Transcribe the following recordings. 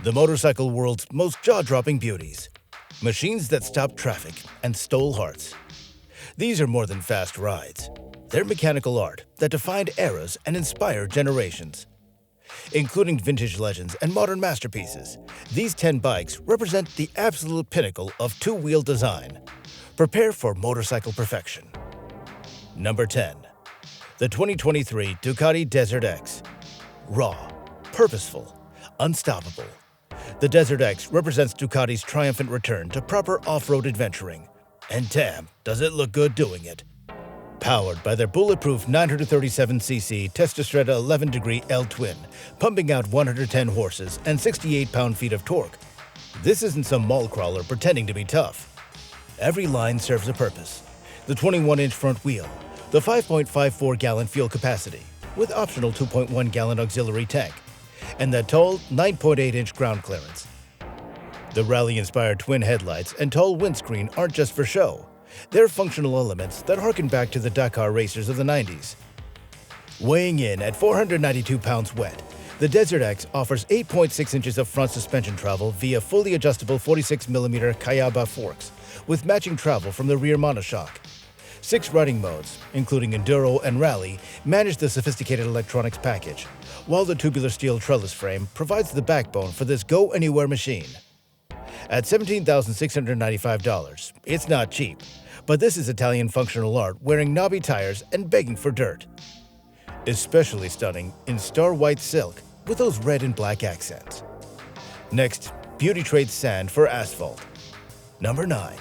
The motorcycle world's most jaw-dropping beauties. Machines that stopped traffic and stole hearts. These are more than fast rides. They're mechanical art that defined eras and inspired generations. Including vintage legends and modern masterpieces, these 10 bikes represent the absolute pinnacle of two-wheel design. Prepare for motorcycle perfection. Number 10. The 2023 Ducati DesertX. Raw, purposeful, unstoppable. The DesertX represents Ducati's triumphant return to proper off-road adventuring. And damn, does it look good doing it. Powered by their bulletproof 937cc Testostrada 11-degree L-twin, pumping out 110 horses and 68 pound-feet of torque. This isn't some mall crawler pretending to be tough. Every line serves a purpose. The 21-inch front wheel, the 5.54-gallon fuel capacity, with optional 2.1-gallon auxiliary tank, and that tall 9.8-inch ground clearance. The rally-inspired twin headlights and tall windscreen aren't just for show. They're functional elements that harken back to the Dakar racers of the 90s. Weighing in at 492 pounds wet, the DesertX offers 8.6 inches of front suspension travel via fully adjustable 46mm Kayaba forks, with matching travel from the rear monoshock. 6 riding modes, including Enduro and Rally, manage the sophisticated electronics package, while the tubular steel trellis frame provides the backbone for this go-anywhere machine. At $17,695, it's not cheap, but this is Italian functional art wearing knobby tires and begging for dirt. Especially stunning in star white silk with those red and black accents. Next, beauty trades sand for asphalt. Number 9.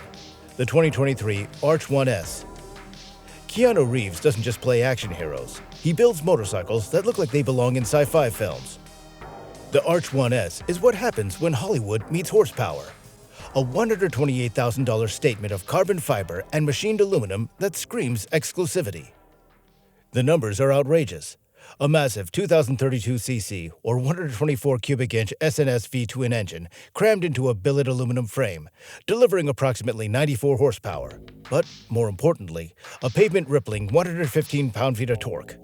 The 2023 Arch 1S. Keanu Reeves doesn't just play action heroes, he builds motorcycles that look like they belong in sci-fi films. The Arch 1S is what happens when Hollywood meets horsepower. A $128,000 statement of carbon fiber and machined aluminum that screams exclusivity. The numbers are outrageous. A massive 2032cc or 124 cubic inch SNS V-twin engine crammed into a billet aluminum frame, delivering approximately 94 horsepower. But more importantly, a pavement-rippling 115 pound-feet of torque.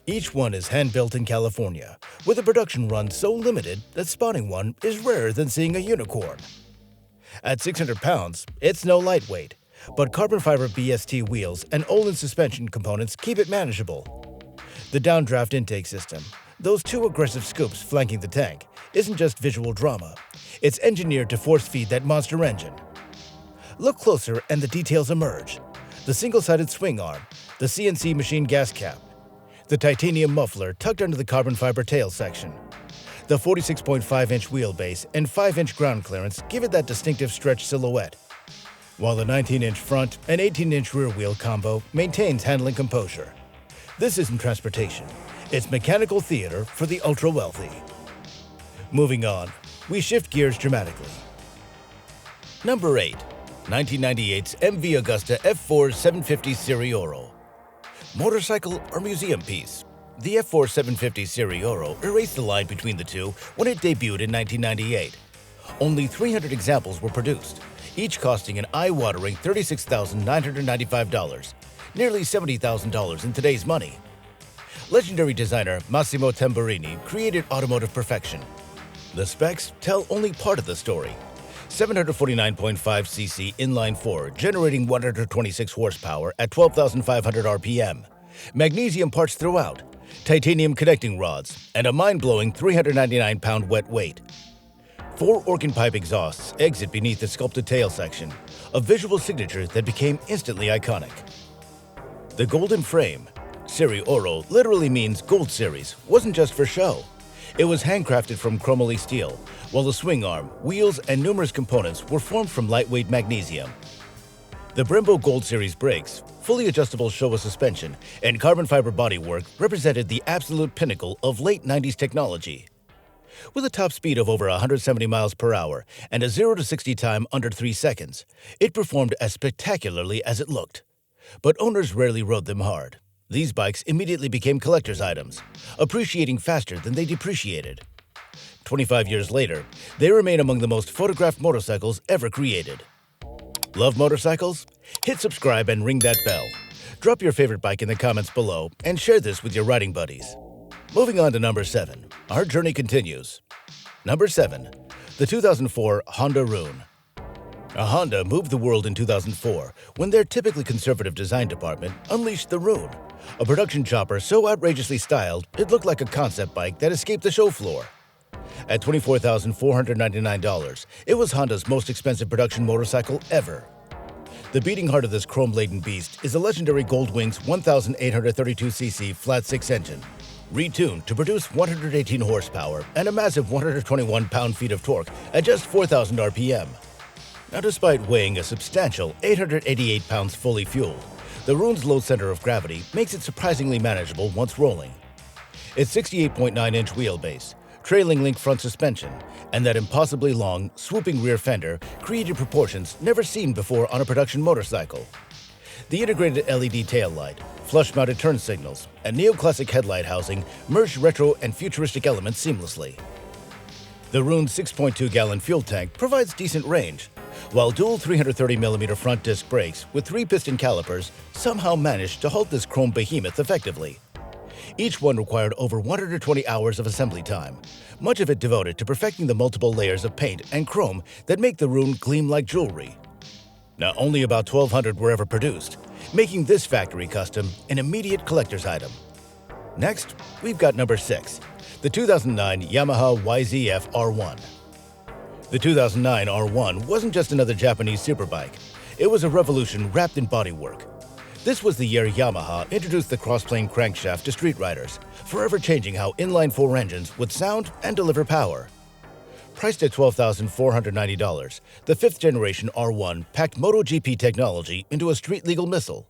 Each one is hand-built in California, with a production run so limited that spotting one is rarer than seeing a unicorn. At 600 pounds, it's no lightweight, but carbon fiber BST wheels and Olin suspension components keep it manageable. The downdraft intake system, those 2 aggressive scoops flanking the tank, isn't just visual drama. It's engineered to force-feed that monster engine. Look closer and the details emerge. The single-sided swing arm, the CNC machine gas cap, the titanium muffler tucked under the carbon fiber tail section. The 46.5-inch wheelbase and 5-inch ground clearance give it that distinctive stretch silhouette, while the 19-inch front and 18-inch rear wheel combo maintains handling composure. This isn't transportation, it's mechanical theater for the ultra-wealthy. Moving on, we shift gears dramatically. Number 8. 1998's MV Agusta F4 750 Serie Oro. Motorcycle or museum piece? The F4 750 Serie Oro erased the line between the two when it debuted in 1998. Only 300 examples were produced, each costing an eye-watering $36,995, nearly $70,000 in today's money. Legendary designer Massimo Tamburini created automotive perfection. The specs tell only part of the story. 749.5cc inline-4 generating 126 horsepower at 12,500 RPM, magnesium parts throughout, titanium connecting rods, and a mind-blowing 399-pound wet weight. 4 organ pipe exhausts exit beneath the sculpted tail section, a visual signature that became instantly iconic. The golden frame, Serie Oro literally means Gold Series, wasn't just for show. It was handcrafted from chromoly steel, while the swing arm, wheels, and numerous components were formed from lightweight magnesium. The Brembo Gold Series brakes, fully adjustable Showa suspension, and carbon fiber bodywork represented the absolute pinnacle of late 90s technology. With a top speed of over 170 miles per hour and a 0 to 60 time under 3 seconds, it performed as spectacularly as it looked. But owners rarely rode them hard. These bikes immediately became collector's items, appreciating faster than they depreciated. 25 years later, they remain among the most photographed motorcycles ever created. Love motorcycles? Hit subscribe and ring that bell. Drop your favorite bike in the comments below and share this with your riding buddies. Moving on to number 7, our journey continues. Number 7. The 2004 Honda Rune. A Honda moved the world in 2004 when their typically conservative design department unleashed the Rune, a production chopper so outrageously styled it looked like a concept bike that escaped the show floor. At $24,499, it was Honda's most expensive production motorcycle ever. The beating heart of this chrome-laden beast is a legendary Goldwings 1,832cc flat-six engine, retuned to produce 118 horsepower and a massive 121 pound-feet of torque at just 4,000 RPM. Now, despite weighing a substantial 888 pounds fully fueled, the Rune's low center of gravity makes it surprisingly manageable once rolling. Its 68.9-inch wheelbase, trailing link front suspension, and that impossibly long, swooping rear fender created proportions never seen before on a production motorcycle. The integrated LED taillight, flush-mounted turn signals, and neoclassic headlight housing merged retro and futuristic elements seamlessly. The Rune's 6.2-gallon fuel tank provides decent range, while dual 330mm front disc brakes with 3-piston calipers somehow managed to halt this chrome behemoth effectively. Each one required over 120 hours of assembly time, much of it devoted to perfecting the multiple layers of paint and chrome that make the Rune gleam like jewelry. Now, only about 1,200 were ever produced, making this factory custom an immediate collector's item. Next, we've got number 6, the 2009 Yamaha YZF R1. The 2009 R1 wasn't just another Japanese superbike. It was a revolution wrapped in bodywork. This was the year Yamaha introduced the Crossplane crankshaft to street riders, forever changing how inline-four engines would sound and deliver power. Priced at $12,490, the 5th-generation R1 packed MotoGP technology into a street-legal missile.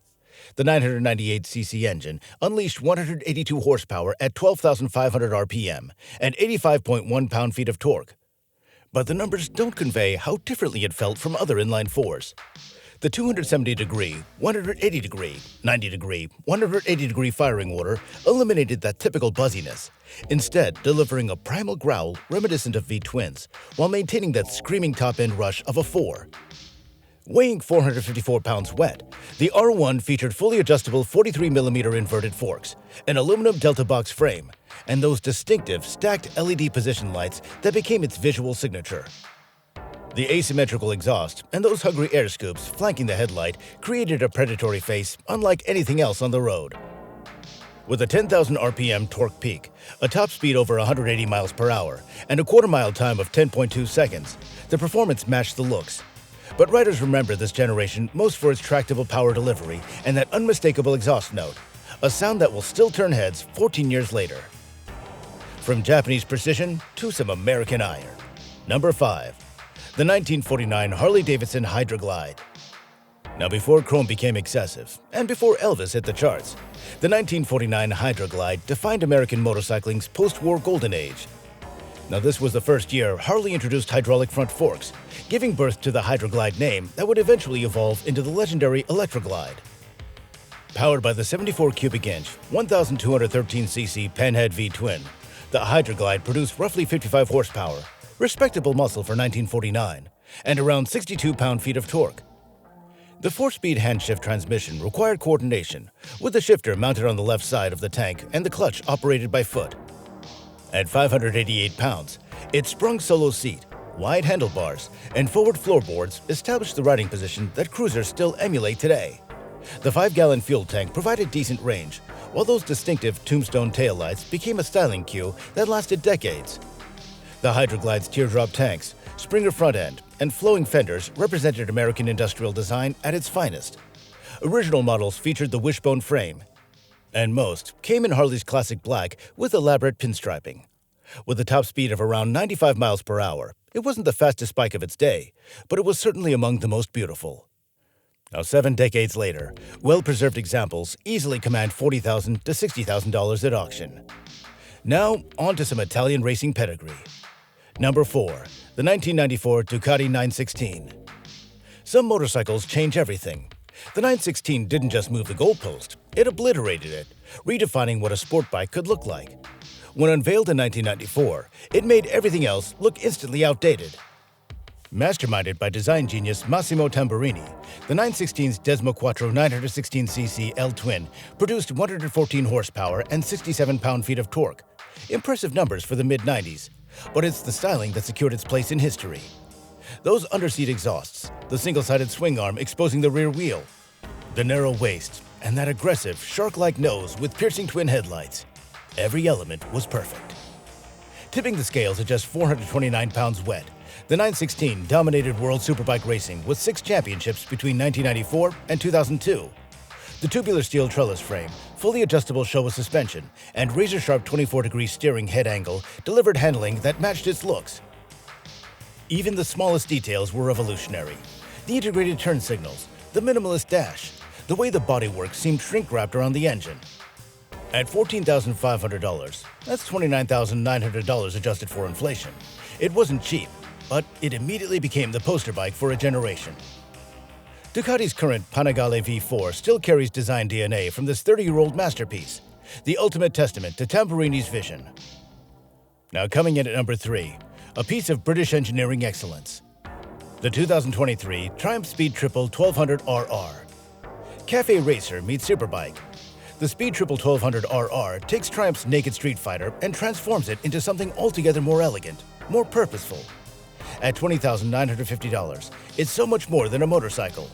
The 998cc engine unleashed 182 horsepower at 12,500 RPM and 85.1 pound-feet of torque. But the numbers don't convey how differently it felt from other inline-fours. The 270-degree, 180-degree, 90-degree, 180-degree firing order eliminated that typical buzziness, instead delivering a primal growl reminiscent of V-twins, while maintaining that screaming top-end rush of a 4. Weighing 454 pounds wet, the R1 featured fully adjustable 43mm inverted forks, an aluminum delta box frame, and those distinctive stacked LED position lights that became its visual signature. The asymmetrical exhaust and those hungry air scoops flanking the headlight created a predatory face unlike anything else on the road. With a 10,000 RPM torque peak, a top speed over 180 miles per hour, and a quarter-mile time of 10.2 seconds, the performance matched the looks. But riders remember this generation most for its tractable power delivery and that unmistakable exhaust note, a sound that will still turn heads 14 years later. From Japanese precision to some American iron. Number 5. The 1949 Harley-Davidson Hydra Glide. Now, before chrome became excessive, and before Elvis hit the charts, the 1949 Hydra Glide defined American motorcycling's post-war golden age. Now, this was the first year Harley introduced hydraulic front forks, giving birth to the Hydra Glide name that would eventually evolve into the legendary Electra Glide. Powered by the 74 cubic inch, 1,213cc Panhead V-twin, the Hydra Glide produced roughly 55 horsepower, respectable muscle for 1949, and around 62 pound-feet of torque. The 4-speed hand-shift transmission required coordination, with the shifter mounted on the left side of the tank and the clutch operated by foot. At 588 pounds, its sprung solo seat, wide handlebars, and forward floorboards established the riding position that cruisers still emulate today. The 5-gallon fuel tank provided decent range, while those distinctive tombstone taillights became a styling cue that lasted decades. The Hydra Glide's teardrop tanks, Springer front end, and flowing fenders represented American industrial design at its finest. Original models featured the wishbone frame, and most came in Harley's classic black with elaborate pinstriping. With a top speed of around 95 miles per hour, it wasn't the fastest bike of its day, but it was certainly among the most beautiful. Now, 7 decades later, well-preserved examples easily command $40,000 to $60,000 at auction. Now, on to some Italian racing pedigree. Number 4. The 1994 Ducati 916. Some motorcycles change everything. The 916 didn't just move the goalpost, it obliterated it, redefining what a sport bike could look like. When unveiled in 1994, it made everything else look instantly outdated. Masterminded by design genius Massimo Tamburini, the 916's Desmoquattro 916cc L-twin produced 114 horsepower and 67 pound-feet of torque, impressive numbers for the mid-90s, but it's the styling that secured its place in history. Those underseat exhausts, the single-sided swing arm exposing the rear wheel, the narrow waist, and that aggressive, shark-like nose with piercing twin headlights. Every element was perfect. Tipping the scales at just 429 pounds wet, the 916 dominated world superbike racing with 6 championships between 1994 and 2002. The tubular steel trellis frame, fully adjustable Showa suspension, and razor-sharp 24-degree steering head angle delivered handling that matched its looks. Even the smallest details were revolutionary. The integrated turn signals, the minimalist dash, the way the bodywork seemed shrink-wrapped around the engine. At $14,500, that's $29,900 adjusted for inflation. It wasn't cheap, but it immediately became the poster bike for a generation. Ducati's current Panigale V4 still carries design DNA from this 30-year-old masterpiece, the ultimate testament to Tamburini's vision. Now coming in at number 3, a piece of British engineering excellence. The 2023 Triumph Speed Triple 1200 RR. Café Racer meets Superbike. The Speed Triple 1200 RR takes Triumph's naked street fighter and transforms it into something altogether more elegant, more purposeful. At $20,950, it's so much more than a motorcycle.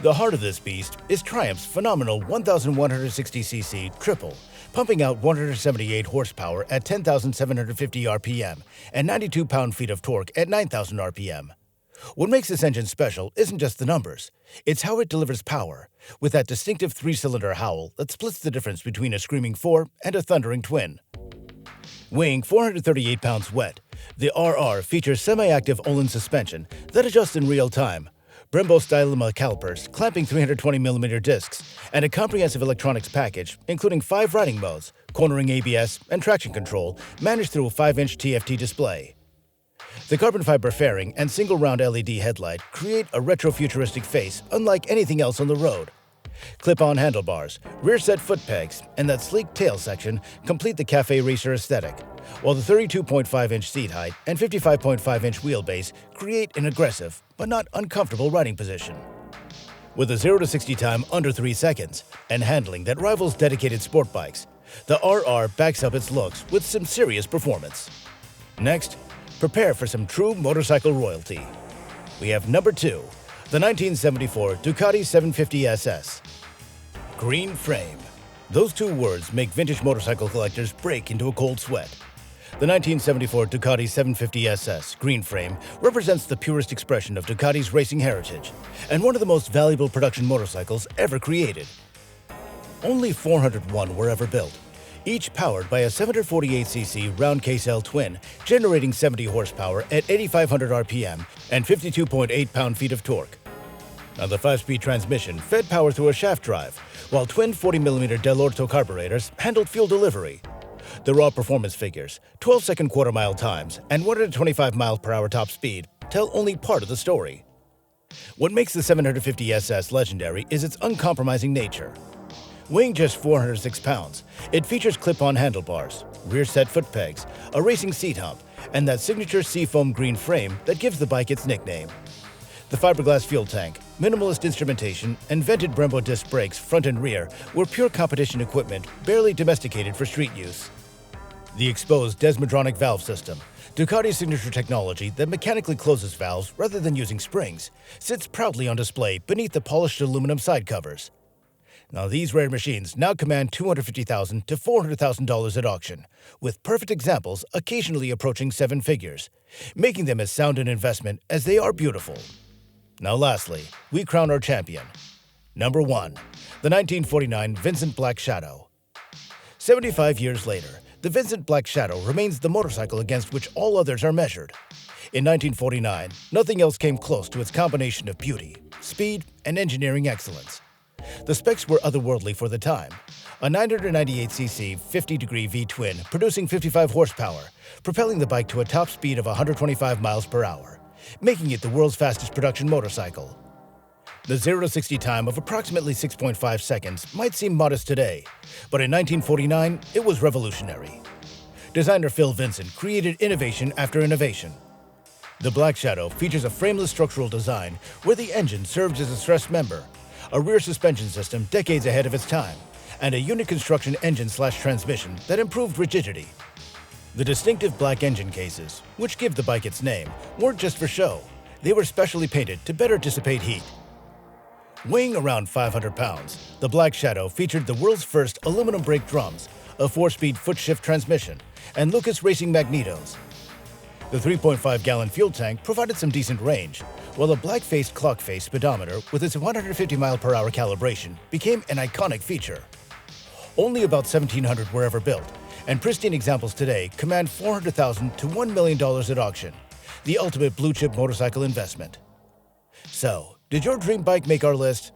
The heart of this beast is Triumph's phenomenal 1,160cc triple, pumping out 178 horsepower at 10,750 RPM and 92 pound-feet of torque at 9,000 RPM. What makes this engine special isn't just the numbers, it's how it delivers power, with that distinctive 3-cylinder howl that splits the difference between a screaming 4 and a thundering twin. Weighing 438 pounds wet, the RR features semi-active Olin suspension that adjusts in real time, Brembo-style calipers clamping 320mm discs, and a comprehensive electronics package including 5 riding modes, cornering ABS, and traction control managed through a 5-inch TFT display. The carbon fiber fairing and single-round LED headlight create a retro-futuristic face unlike anything else on the road. Clip-on handlebars, rear-set foot pegs, and that sleek tail section complete the Café Racer aesthetic, while the 32.5-inch seat height and 55.5-inch wheelbase create an aggressive but not uncomfortable riding position. With a 0 to 60 time under 3 seconds and handling that rivals dedicated sport bikes, the RR backs up its looks with some serious performance. Next, prepare for some true motorcycle royalty. We have number 2, the 1974 Ducati 750 SS. Green frame. Those 2 words make vintage motorcycle collectors break into a cold sweat. The 1974 Ducati 750 SS green frame represents the purest expression of Ducati's racing heritage and one of the most valuable production motorcycles ever created. Only 401 were ever built, each powered by a 748cc round case L twin generating 70 horsepower at 8,500 RPM and 52.8 pound-feet of torque. Now, the 5-speed transmission fed power through a shaft drive, while twin 40mm Dell'Orto carburetors handled fuel delivery. The raw performance figures, 12-second quarter-mile times, and 125 mph top speed tell only part of the story. What makes the 750 SS legendary is its uncompromising nature. Weighing just 406 pounds, it features clip-on handlebars, rear-set foot pegs, a racing seat hump, and that signature seafoam green frame that gives the bike its nickname. The fiberglass fuel tank, minimalist instrumentation, and vented Brembo disc brakes front and rear were pure competition equipment barely domesticated for street use. The exposed desmodronic valve system, Ducati's signature technology that mechanically closes valves rather than using springs, sits proudly on display beneath the polished aluminum side covers. Now, these rare machines now command $250,000 to $400,000 at auction, with perfect examples occasionally approaching 7 figures, making them as sound an investment as they are beautiful. Now lastly, we crown our champion. Number 1, the 1949 Vincent Black Shadow. 75 years later, the Vincent Black Shadow remains the motorcycle against which all others are measured. In 1949, nothing else came close to its combination of beauty, speed, and engineering excellence. The specs were otherworldly for the time. A 998cc 50-degree V-twin producing 55 horsepower, propelling the bike to a top speed of 125 miles per hour, making it the world's fastest production motorcycle. The 0 to 60 time of approximately 6.5 seconds might seem modest today, but in 1949, it was revolutionary. Designer Phil Vincent created innovation after innovation. The Black Shadow features a frameless structural design where the engine serves as a stress member, a rear suspension system decades ahead of its time, and a unit construction engine/transmission that improved rigidity. The distinctive black engine cases, which give the bike its name, weren't just for show. They were specially painted to better dissipate heat. Weighing around 500 pounds, the Black Shadow featured the world's first aluminum brake drums, a 4-speed foot-shift transmission, and Lucas Racing magnetos. The 3.5-gallon fuel tank provided some decent range, while a black-faced clock-face speedometer with its 150-mile-per-hour calibration became an iconic feature. Only about 1,700 were ever built, and pristine examples today command $400,000 to $1 million at auction, the ultimate blue-chip motorcycle investment. So, did your dream bike make our list?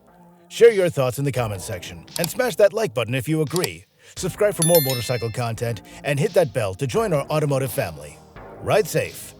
Share your thoughts in the comments section, and smash that like button if you agree. Subscribe for more motorcycle content, and hit that bell to join our automotive family. Ride safe.